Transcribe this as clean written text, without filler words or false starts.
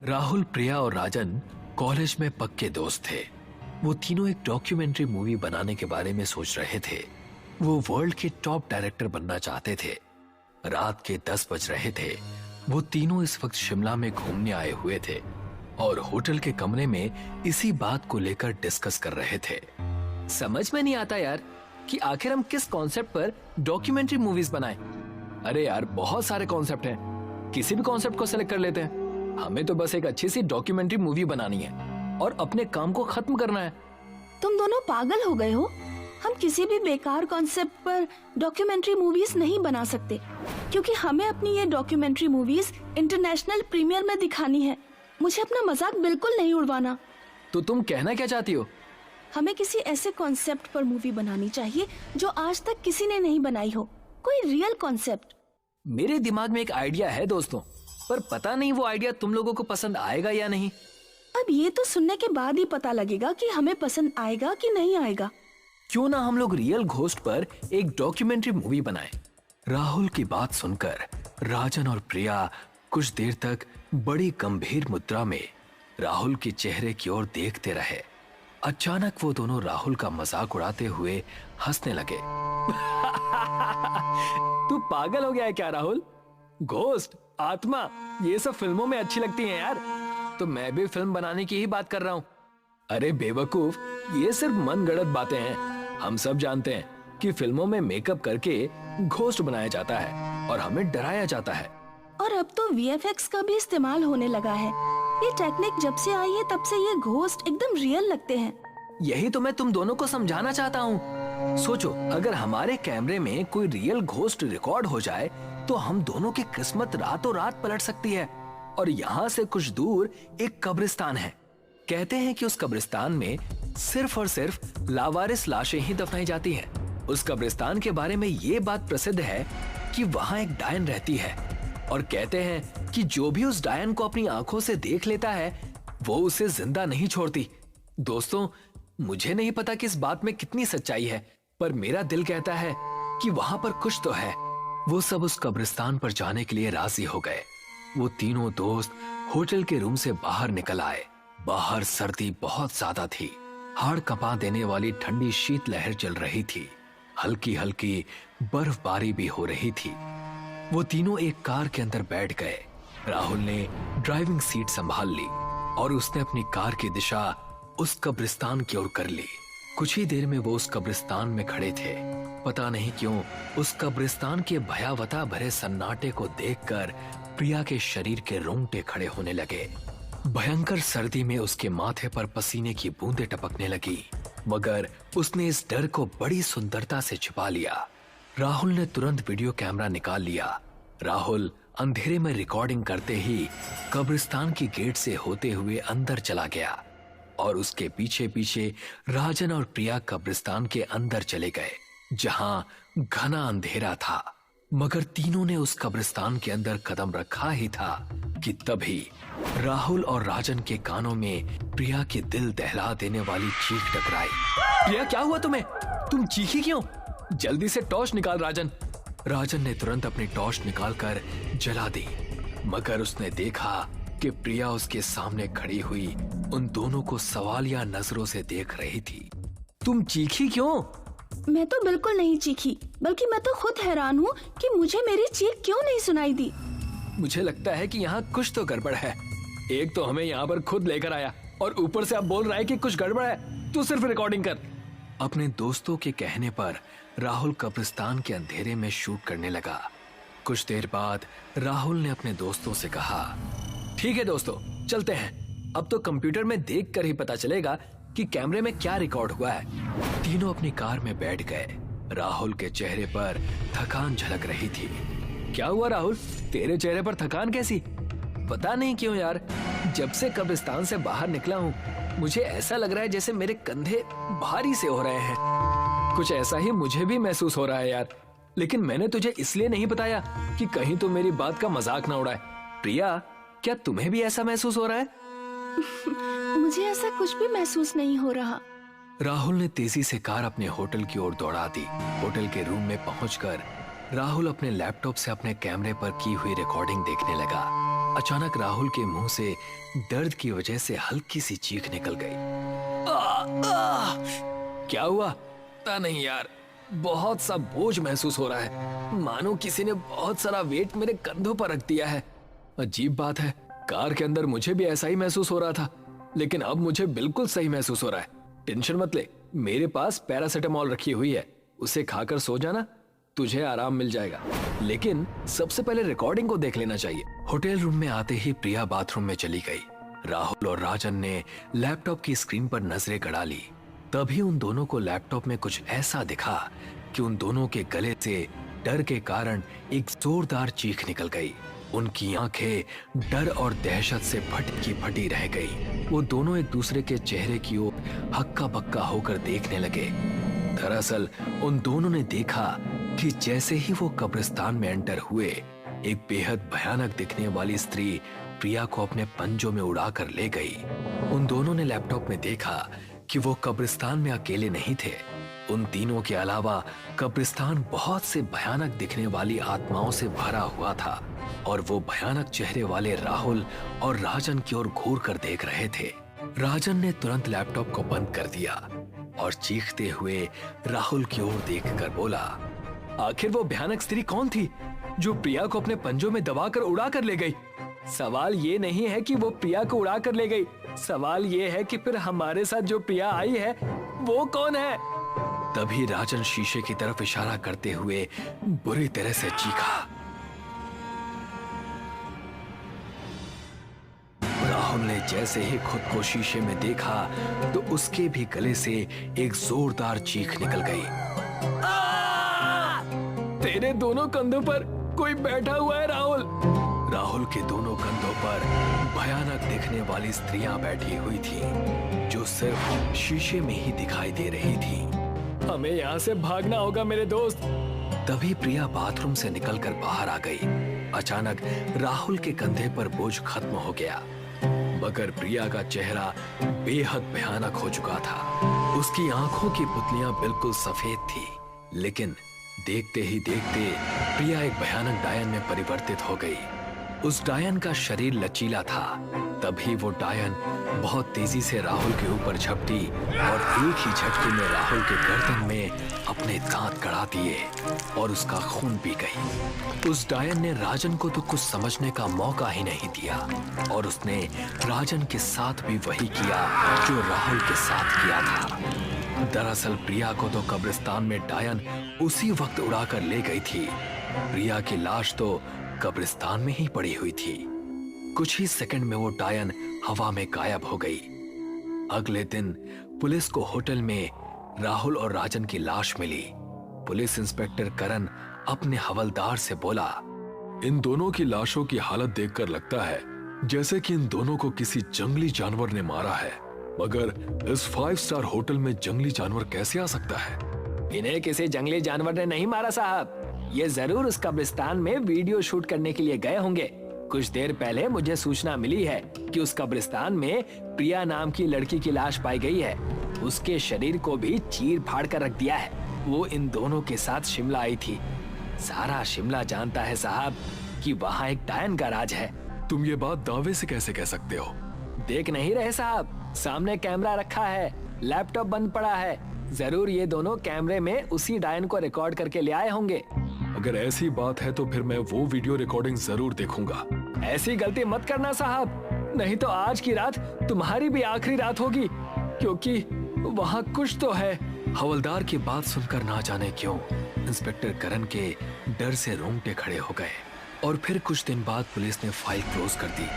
राहुल, प्रिया और राजन कॉलेज में पक्के दोस्त थे। वो तीनों एक डॉक्यूमेंट्री मूवी बनाने के बारे में सोच रहे थे। वो वर्ल्ड के टॉप डायरेक्टर बनना चाहते थे। रात के 10 बज रहे थे। वो तीनों इस वक्त शिमला में घूमने आए हुए थे और होटल के कमरे में इसी बात को लेकर डिस्कस कर रहे थे। समझ में नहीं आता यार कि आखिर हम किस कॉन्सेप्ट पर डॉक्यूमेंट्री मूवीज बनाएं। अरे यार, बहुत सारे कॉन्सेप्ट हैं, किसी भी कॉन्सेप्ट को सेलेक्ट कर लेते हैं। हमें तो बस एक अच्छी सी डॉक्यूमेंट्री मूवी बनानी है और अपने काम को खत्म करना है। तुम दोनों पागल हो गए हो। हम किसी भी बेकार कॉन्सेप्ट पर डॉक्यूमेंट्री मूवीज नहीं बना सकते, क्योंकि हमें अपनी ये डॉक्यूमेंट्री मूवीज इंटरनेशनल प्रीमियर में दिखानी है। मुझे अपना मजाक बिल्कुल नहीं उड़वाना। तो तुम कहना क्या चाहती हो? हमें किसी ऐसे कॉन्सेप्ट पर मूवी बनानी चाहिए जो आज तक किसी ने नहीं बनाई हो, कोई रियल कॉन्सेप्ट। मेरे दिमाग में एक आइडिया है दोस्तों, पर पता नहीं वो आइडिया तुम लोगों को पसंद आएगा या नहीं। अब ये तो सुनने के बाद ही पता लगेगा कि हमें पसंद आएगा कि नहीं आएगा। क्यों ना हम लोग रियल घोस्ट पर एक डॉक्यूमेंट्री मूवी बनाएं। राहुल की बात सुनकर राजन और प्रिया कुछ देर तक बड़ी गंभीर मुद्रा में राहुल के चेहरे की ओर देखते रहे। अचानक वो दोनों राहुल का मजाक उड़ाते हुए हंसने लगे। तू पागल हो गया है क्या राहुल? घोस्ट, आत्मा, ये सब फिल्मों में अच्छी लगती हैं यार। तो मैं भी फिल्म बनाने की ही बात कर रहा हूँ। अरे बेवकूफ, ये सिर्फ मनगढ़ंत बातें हैं। हम सब जानते हैं कि फिल्मों में मेकअप करके घोस्ट बनाया जाता है और हमें डराया जाता है। और अब तो VFX का भी इस्तेमाल होने लगा है। ये टेक्निक जब से आई है तब से ये घोस्ट एकदम रियल लगते हैं। यही तो मैं तुम दोनों को समझाना चाहता हूँ। सोचो, अगर हमारे कैमरे में कोई रियल घोस्ट रिकॉर्ड हो जाए तो हम दोनों की किस्मत रातों रात पलट सकती है। और यहाँ से कुछ दूर एक कब्रिस्तान है। कहते हैं कि उस कब्रिस्तान में सिर्फ और सिर्फ लावारिस लाशें ही दफनाई जाती हैं। उस कब्रिस्तान के बारे में ये बात प्रसिद्ध है कि वहाँ एक डायन रहती है और कहते हैं कि जो भी उस डायन को अपनी आंखों से देख लेता है वो उसे जिंदा नहीं छोड़ती। दोस्तों, मुझे नहीं पता कि इस बात में कितनी सच्चाई है, पर मेरा दिल कहता है कि वहाँ पर कुछ तो है। वो सब उस कब्रिस्तान पर जाने के लिए राजी हो गए। वो तीनों दोस्त होटल के रूम से बाहर निकल आए। बाहर सर्दी बहुत ज्यादा थी। हाड़ कंपा देने वाली ठंडी शीतलहर चल रही थी। हल्की हल्की बर्फबारी भी हो रही थी। वो तीनों एक कार के अंदर बैठ गए। राहुल ने ड्राइविंग सीट संभाल ली और उसने अपनी कार की दिशा उस कब्रिस्तान की ओर कर ली। कुछ ही देर में वो उस कब्रिस्तान में खड़े थे। पता नहीं क्यों उस कब्रिस्तान के भयावता भरे सन्नाटे को देखकर प्रिया के शरीर के रोंगटे खड़े होने लगे। भयंकर सर्दी में उसके माथे पर पसीने की बूंदें टपकने लगी, मगर उसने इस डर को बड़ी सुंदरता से छिपा लिया। राहुल ने तुरंत वीडियो कैमरा निकाल लिया। राहुल अंधेरे में रिकॉर्डिंग करते ही कब्रिस्तान की गेट से होते हुए अंदर चला गया और उसके पीछे पीछे राजन और प्रिया कब्रिस्तान के अंदर चले गए, जहां घना अंधेरा था। मगर तीनों ने उस कब्रिस्तान के अंदर कदम रखा ही था कि तभी राहुल और राजन के कानों में प्रिया की दिल दहला देने वाली चीख टकराई। प्रिया, क्या हुआ तुम्हें? तुम चीखी क्यों? जल्दी से टॉर्च निकाल राजन। राजन ने तुरंत अपनी टॉर्च निकालकर जला दी, मगर उसने देखा कि प्रिया उसके सामने खड़ी हुई उन दोनों को सवालिया नजरों से देख रही थी। तुम चीखी क्यों? मैं तो बिल्कुल नहीं चीखी, बल्कि मैं तो खुद हैरान हूँ कि मुझे मेरी चीख क्यों नहीं सुनाई दी। मुझे लगता है कि यहाँ कुछ तो गड़बड़ है। एक तो हमें यहाँ पर खुद लेकर आया और ऊपर से आप बोल रहा है कि कुछ गड़बड़ है। तू सिर्फ रिकॉर्डिंग कर। अपने दोस्तों के कहने पर राहुल कब्रिस्तान के अंधेरे में शूट करने लगा। कुछ देर बाद राहुल ने अपने दोस्तों से कहा, ठीक है दोस्तों, चलते हैं। अब तो कंप्यूटर में देख कर ही पता चलेगा कि कैमरे में क्या रिकॉर्ड हुआ है। तीनों अपनी कार में बैठ गए। राहुल के चेहरे पर थकान झलक रही थी। क्या हुआ राहुल, तेरे चेहरे पर थकान कैसी? पता नहीं क्यों यार, जब से कब्रिस्तान से बाहर निकला हूँ मुझे ऐसा लग रहा है जैसे मेरे कंधे भारी से हो रहे हैं। कुछ ऐसा ही मुझे भी महसूस हो रहा है यार, लेकिन मैंने तुझे इसलिए नहीं बताया कि कहीं तो मेरी बात का मजाक ना उड़ाए। प्रिया, क्या तुम्हें भी ऐसा महसूस हो रहा है? मुझे ऐसा कुछ भी महसूस नहीं हो रहा। राहुल ने तेजी से कार अपने होटल की ओर दौड़ा दी। होटल के रूम में पहुंचकर राहुल अपने लैपटॉप से अपने कैमरे पर की हुई रिकॉर्डिंग देखने लगा। अचानक राहुल के मुंह से दर्द की वजह से हल्की सी चीख निकल गई। क्या हुआ? पता नहीं यार, बहुत सा बोझ महसूस हो रहा है, मानो किसी ने बहुत सारा वेट मेरे कंधों पर रख दिया है। अजीब बात है, कार के अंदर मुझे भी ऐसा ही महसूस हो रहा था, लेकिन अब मुझे बिल्कुल सही महसूस हो रहा है। टेंशन मत ले, मेरे पास पैरासिटामोल रखी हुई है, उसे खाकर सो जाना, तुझे आराम मिल जाएगा। लेकिन सबसे पहले रिकॉर्डिंग को देख लेना चाहिए। होटल रूम में आते ही प्रिया बाथरूम में चली गई। राहुल और राजन ने लैपटॉप की स्क्रीन पर नजरें गड़ा ली। तभी उन दोनों को लैपटॉप में कुछ ऐसा दिखा कि उन दोनों के गले से डर के कारण एक जोरदार चीख निकल गई। उनकी आंखें डर और दहशत से फटी की फटी रह गई। वो दोनों एक दूसरे के चेहरे की ओर हक्का बक्का होकर देखने लगे। दरअसल उन दोनों ने देखा कि जैसे ही वो कब्रिस्तान में एंटर हुए, एक बेहद भयानक दिखने वाली स्त्री प्रिया को अपने पंजों में उड़ाकर ले गई। उन दोनों ने लैपटॉप में देखा कि वो कब्रिस्तान में अकेले नहीं थे। उन तीनों के अलावा कब्रिस्तान बहुत से भयानक दिखने वाली आत्माओं से भरा हुआ था और वो भयानक चेहरे वाले राहुल और राजन की ओर घूर कर देख रहे थे। राजन ने तुरंत लैपटॉप को बंद कर दिया और चीखते हुए राहुल की ओर देखकर बोला, आखिर वो भयानक स्त्री कौन थी जो प्रिया को अपने पंजों में दबाकर उड़ा कर ले गई? सवाल ये नहीं है कि वो प्रिया को उड़ा कर ले गई, सवाल ये है कि फिर हमारे साथ जो प्रिया आई है वो कौन है? तभी राजन शीशे की तरफ इशारा करते हुए बुरी तरह से चीखा। राहुल ने जैसे ही खुद को शीशे में देखा तो उसके भी गले से एक जोरदार चीख निकल गई। तेरे दोनों कंधों पर कोई बैठा हुआ है राहुल। राहुल के दोनों कंधों पर भयानक दिखने वाली स्त्रियां बैठी हुई थी जो सिर्फ शीशे में ही दिखाई दे रही थी। हमें यहाँ से भागना होगा मेरे दोस्त। तभी प्रिया बाथरूम से निकलकर बाहर आ गई। अचानक राहुल के कंधे पर बोझ खत्म हो गया, मगर प्रिया का चेहरा बेहद भयानक हो चुका था। उसकी आंखों की पुतलियां बिल्कुल सफेद थी, लेकिन देखते ही देखते प्रिया एक भयानक डायन में परिवर्तित हो गई। उस डायन का शरीर लचीला था। तभी वो डायन बहुत तेजी से राहुल के ऊपर झपटी और एक ही झटके में राहुल के गर्दन में अपने दांत गड़ा दिए और उसका खून पी गई। उस डायन ने राजन को तो कुछ समझने का मौका ही नहीं दिया और उसने राजन के साथ भी वही किया जो राहुल के साथ किया था। दरअसल प्रिया को तो कब्रिस्तान में डायन उसी वक्त उड़ाकर ले गई थी। प्रिया की लाश तो कब्रिस्तान में ही पड़ी हुई थी। कुछ ही सेकंड में वो डायन हवा में गायब हो गई। अगले दिन पुलिस को होटल में राहुल और राजन की लाश मिली। पुलिस इंस्पेक्टर करण अपने हवलदार से बोला, इन दोनों की लाशों की हालत देखकर लगता है जैसे कि इन दोनों को किसी जंगली जानवर ने मारा है, मगर इस 5 स्टार होटल में जंगली जानवर कैसे आ सकता है? इन्हें किसी जंगली जानवर ने नहीं मारा साहब, ये जरूर उस कब्रिस्तान में वीडियो शूट करने के लिए गए होंगे। कुछ देर पहले मुझे सूचना मिली है कि उस कब्रिस्तान में प्रिया नाम की लड़की की लाश पाई गई है। उसके शरीर को भी चीर फाड़ कर रख दिया है। वो इन दोनों के साथ शिमला आई थी। सारा शिमला जानता है साहब कि वहाँ एक डायन का राज है। तुम ये बात दावे से कैसे कह सकते हो? देख नहीं रहे साहब, सामने कैमरा रखा है, लैपटॉप बंद पड़ा है। जरूर ये दोनों कैमरे में उसी डायन को रिकॉर्ड करके ले आए होंगे। अगर ऐसी बात है तो फिर मैं वो वीडियो रिकॉर्डिंग जरूर देखूंगा। ऐसी गलती मत करना साहब, नहीं तो आज की रात तुम्हारी भी आखिरी रात होगी, क्योंकि वहाँ कुछ तो है। हवलदार की बात सुनकर ना जाने क्यों इंस्पेक्टर करण के डर से रोंगटे खड़े हो गए और फिर कुछ दिन बाद पुलिस ने फाइल क्लोज कर दी।